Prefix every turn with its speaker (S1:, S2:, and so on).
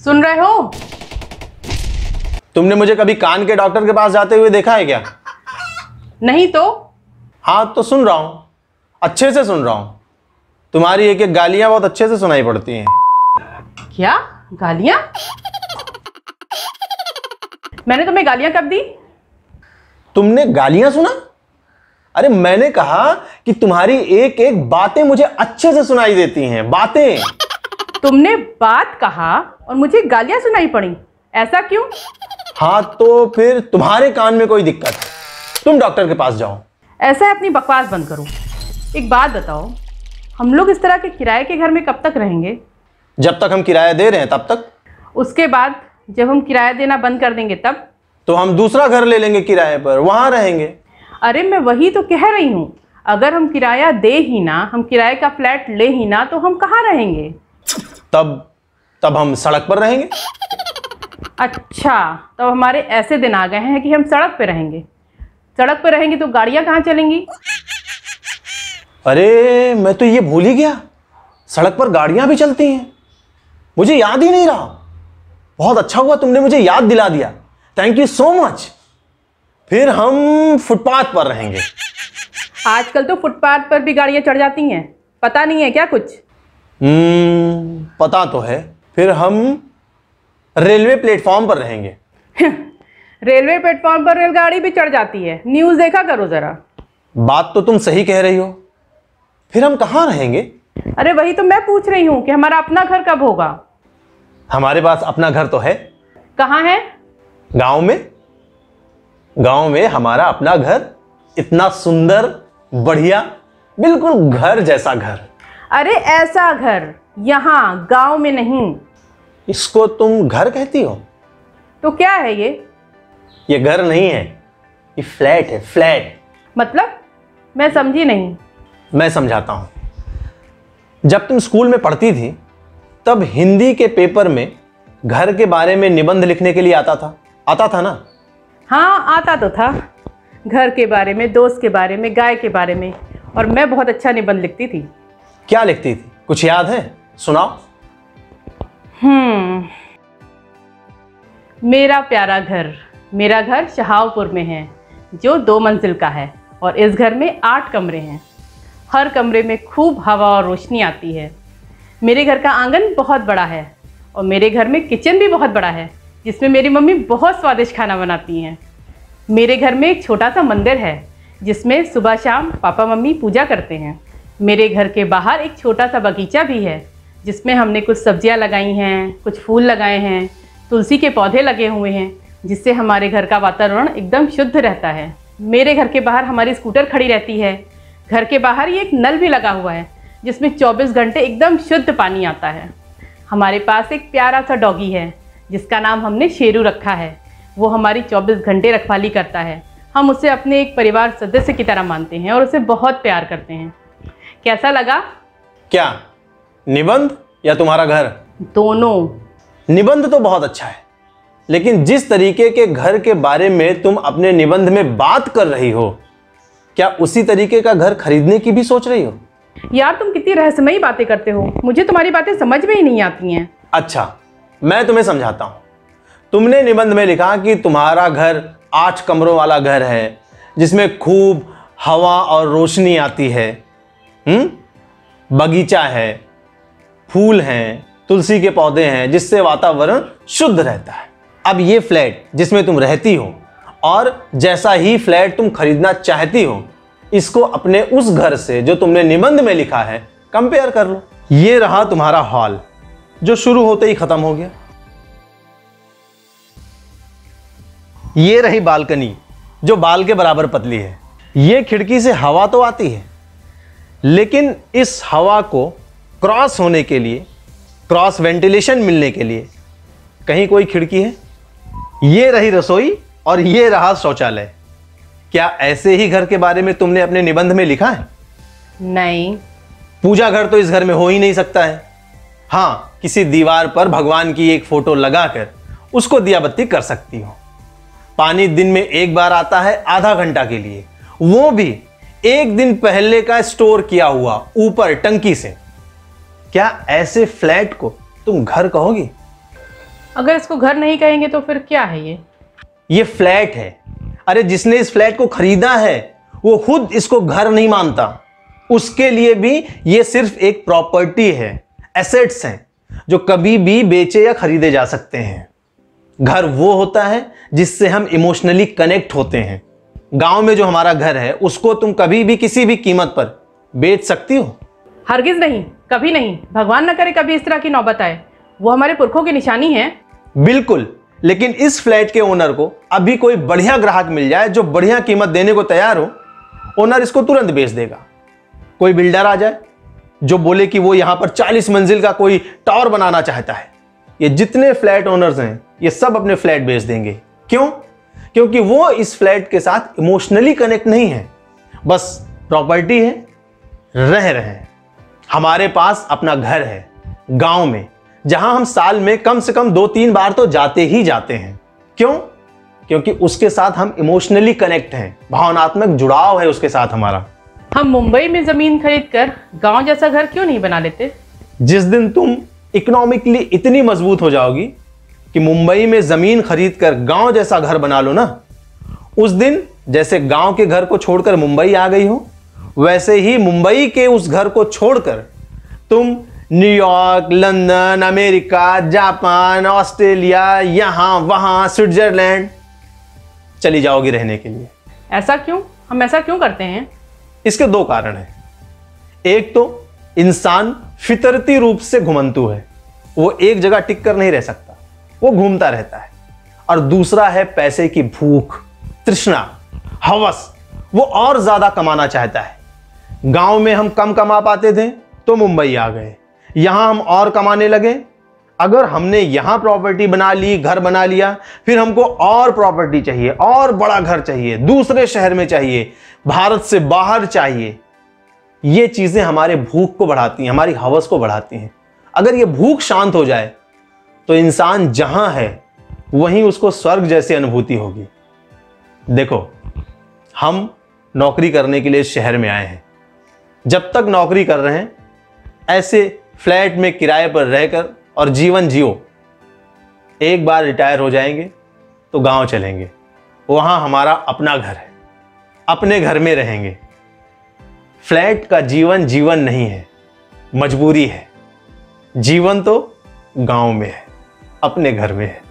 S1: सुन रहे हो?
S2: तुमने मुझे कभी कान के डॉक्टर के पास जाते हुए देखा है क्या?
S1: नहीं तो?
S2: हाँ तो सुन रहा हूं, अच्छे से सुन रहा हूं। तुम्हारी एक एक गालियां बहुत अच्छे से सुनाई पड़ती हैं।
S1: क्या गालियां? मैंने तुम्हें गालियां कब दी?
S2: तुमने गालियां सुना? अरे मैंने कहा कि तुम्हारी एक एक बातें मुझे अच्छे से सुनाई देती हैं, बातें।
S1: तुमने बात कहा और मुझे गालियां सुनाई पड़ी, ऐसा क्यों?
S2: हाँ तो फिर तुम्हारे कान में कोई दिक्कत है, तुम डॉक्टर के पास जाओ।
S1: ऐसा है, अपनी बकवास बंद करो। एक बात बताओ, हम लोग इस तरह के किराए के घर में कब तक रहेंगे?
S2: जब तक हम किराया दे रहे हैं तब तक।
S1: उसके बाद जब हम किराया देना बंद कर देंगे तब?
S2: तो हम दूसरा घर ले लेंगे किराए पर, वहां रहेंगे।
S1: अरे मैं वही तो कह रही हूँ, अगर हम किराया दे ही ना, हम किराए का फ्लैट ले ही ना, तो हम कहाँ रहेंगे?
S2: तब हम सड़क पर रहेंगे।
S1: अच्छा, तो हमारे ऐसे दिन आ गए हैं कि हम सड़क पे रहेंगे। सड़क पे रहेंगे तो गाड़ियां कहाँ चलेंगी?
S2: अरे मैं तो ये भूल ही गया, सड़क पर गाड़ियां भी चलती हैं, मुझे याद ही नहीं रहा। बहुत अच्छा हुआ तुमने मुझे याद दिला दिया, थैंक यू सो मच। फिर हम फुटपाथ पर रहेंगे।
S1: आजकल तो फुटपाथ पर भी गाड़ियां चढ़ जाती हैं, पता नहीं है क्या कुछ?
S2: पता तो है। फिर हम रेलवे प्लेटफॉर्म पर रहेंगे।
S1: रेलवे प्लेटफॉर्म पर रेलगाड़ी भी चढ़ जाती है, न्यूज़ देखा करो जरा।
S2: बात तो तुम सही कह रही हो। फिर हम कहाँ रहेंगे?
S1: अरे वही तो मैं पूछ रही हूँ कि हमारा अपना घर कब होगा?
S2: हमारे पास अपना घर तो है।
S1: कहाँ है?
S2: गांव में। गांव में हमारा अपना घर, इतना सुंदर, बढ़िया, बिल्कुल घर जैसा घर।
S1: अरे ऐसा घर, यहाँ गांव में नहीं।
S2: इसको तुम घर कहती हो?
S1: तो क्या है ये?
S2: ये घर नहीं है, ये फ्लैट है, फ्लैट।
S1: मतलब मैं समझी नहीं।
S2: मैं समझाता हूं। जब तुम स्कूल में पढ़ती थी तब हिंदी के पेपर में घर के बारे में निबंध लिखने के लिए आता था ना?
S1: हाँ आता तो था, घर के बारे में, दोस्त के बारे में, गाय के बारे में, और मैं बहुत अच्छा निबंध लिखती थी।
S2: क्या लिखती थी, कुछ याद है? सुनाओ।
S1: मेरा घर शहावपुर में है, जो 2 मंजिल का है, और इस घर में 8 कमरे हैं। हर कमरे में खूब हवा और रोशनी आती है। मेरे घर का आंगन बहुत बड़ा है, और मेरे घर में किचन भी बहुत बड़ा है, जिसमें मेरी मम्मी बहुत स्वादिष्ट खाना बनाती हैं। मेरे घर में एक छोटा सा मंदिर है, जिसमें सुबह शाम पापा मम्मी पूजा करते हैं। मेरे घर के बाहर एक छोटा सा बगीचा भी है, जिसमें हमने कुछ सब्जियां लगाई हैं, कुछ फूल लगाए हैं, तुलसी के पौधे लगे हुए हैं, जिससे हमारे घर का वातावरण एकदम शुद्ध रहता है। मेरे घर के बाहर हमारी स्कूटर खड़ी रहती है। घर के बाहर ही एक नल भी लगा हुआ है, जिसमें 24 घंटे एकदम शुद्ध पानी आता है। हमारे पास एक प्यारा सा डॉगी है, जिसका नाम हमने शेरू रखा है। वो हमारी 24 घंटे रखवाली करता है। हम उसे अपने एक परिवार सदस्य की तरह मानते हैं और उसे बहुत प्यार करते हैं। कैसा लगा?
S2: क्या निबंध या तुम्हारा घर?
S1: दोनों।
S2: निबंध तो बहुत अच्छा है, लेकिन जिस तरीके के घर के बारे में तुम अपने निबंध में बात कर रही हो, क्या उसी तरीके का घर खरीदने की भी सोच रही हो?
S1: यार तुम कितनी रहस्यमयी बातें करते हो, मुझे तुम्हारी बातें समझ में ही नहीं आती हैं।
S2: अच्छा, मैं तुम्हें समझाता हूं। तुमने निबंध में लिखा कि तुम्हारा घर 8 कमरों वाला घर है, जिसमें खूब हवा और रोशनी आती है। बगीचा है, फूल हैं, तुलसी के पौधे हैं, जिससे वातावरण शुद्ध रहता है। अब ये फ्लैट जिसमें तुम रहती हो और जैसा ही फ्लैट तुम खरीदना चाहती हो, इसको अपने उस घर से जो तुमने निबंध में लिखा है कंपेयर कर लो। ये रहा तुम्हारा हॉल, जो शुरू होते ही खत्म हो गया। ये रही बालकनी, जो बाल के बराबर पतली है। ये खिड़की से हवा तो आती है, लेकिन इस हवा को क्रॉस होने के लिए, क्रॉस वेंटिलेशन मिलने के लिए कहीं कोई खिड़की है? ये रही रसोई और ये रहा शौचालय। क्या ऐसे ही घर के बारे में तुमने अपने निबंध में लिखा है?
S1: नहीं।
S2: पूजा घर तो इस घर में हो ही नहीं सकता है। हाँ, किसी दीवार पर भगवान की एक फोटो लगाकर उसको दिया बत्ती कर सकती हो। पानी दिन में एक बार आता है, आधा घंटा के लिए, वो भी 1 दिन पहले का स्टोर किया हुआ ऊपर टंकी से। क्या ऐसे फ्लैट को तुम घर कहोगी?
S1: अगर इसको घर नहीं कहेंगे तो फिर क्या है
S2: ये फ्लैट है। अरे जिसने इस फ्लैट को खरीदा है वो खुद इसको घर नहीं मानता। उसके लिए भी ये सिर्फ एक प्रॉपर्टी है, एसेट्स हैं जो कभी भी बेचे या खरीदे जा सकते हैं। घर वो होता है जिससे हम इमोशनली कनेक्ट होते हैं। गांव में जो हमारा घर है उसको तुम कभी भी किसी भी कीमत पर बेच सकती हो?
S1: हरगिज नहीं, कभी नहीं। भगवान न करे कभी इस तरह की नौबत आए। वो हमारे पुरखों की निशानी है।
S2: बिल्कुल, लेकिन इस फ्लैट के ओनर को अभी कोई बढ़िया ग्राहक मिल जाए जो बढ़िया कीमत देने को तैयार हो, ओनर इसको तुरंत बेच देगा। कोई बिल्डर आ जाए जो बोले कि वो यहां पर 40 मंजिल का कोई टावर बनाना चाहता है, ये जितने फ्लैट ओनर्स हैं ये सब अपने फ्लैट बेच देंगे। क्यों? क्योंकि वो इस फ्लैट के साथ इमोशनली कनेक्ट नहीं है, बस प्रॉपर्टी है, रह रहे हैं। हमारे पास अपना घर है गांव में, जहां हम साल में कम से कम 2-3 बार तो जाते ही जाते हैं। क्यों? क्योंकि उसके साथ हम इमोशनली कनेक्ट हैं, भावनात्मक जुड़ाव है उसके साथ हमारा।
S1: हम मुंबई में जमीन खरीदकर गांव जैसा घर क्यों नहीं बना लेते?
S2: जिस दिन तुम इकोनॉमिकली इतनी मजबूत हो जाओगी कि मुंबई में जमीन खरीदकर गांव जैसा घर बना लो ना, उस दिन जैसे गांव के घर को छोड़कर मुंबई आ गई हो, वैसे ही मुंबई के उस घर को छोड़कर तुम New York, London, America, Japan, Australia, यहां वहां, स्विट्जरलैंड चली जाओगी रहने के लिए।
S1: ऐसा क्यों? हम ऐसा क्यों करते हैं?
S2: इसके 2 कारण हैं। एक तो इंसान फितरती रूप से घुमंतु है, वो एक जगह टिक कर नहीं रह सकता, वो घूमता रहता है। और दूसरा है पैसे की भूख, तृष्णा, हवस, वो और ज्यादा कमाना चाहता है। गांव में हम कम कमा पाते थे तो मुंबई आ गए, यहां हम और कमाने लगे। अगर हमने यहां प्रॉपर्टी बना ली, घर बना लिया, फिर हमको और प्रॉपर्टी चाहिए, और बड़ा घर चाहिए, दूसरे शहर में चाहिए, भारत से बाहर चाहिए। ये चीजें हमारे भूख को बढ़ाती हैं, हमारी हवस को बढ़ाती हैं। अगर ये भूख शांत हो जाए तो इंसान जहां है वहीं उसको स्वर्ग जैसी अनुभूति होगी। देखो, हम नौकरी करने के लिए शहर में आए हैं। जब तक नौकरी कर रहे हैं ऐसे फ्लैट में किराए पर रहकर और जीवन जियो। एक बार रिटायर हो जाएंगे तो गांव चलेंगे, वहां हमारा अपना घर है, अपने घर में रहेंगे। फ्लैट का जीवन जीवन नहीं है, मजबूरी है। जीवन तो गांव में है, अपने घर में है।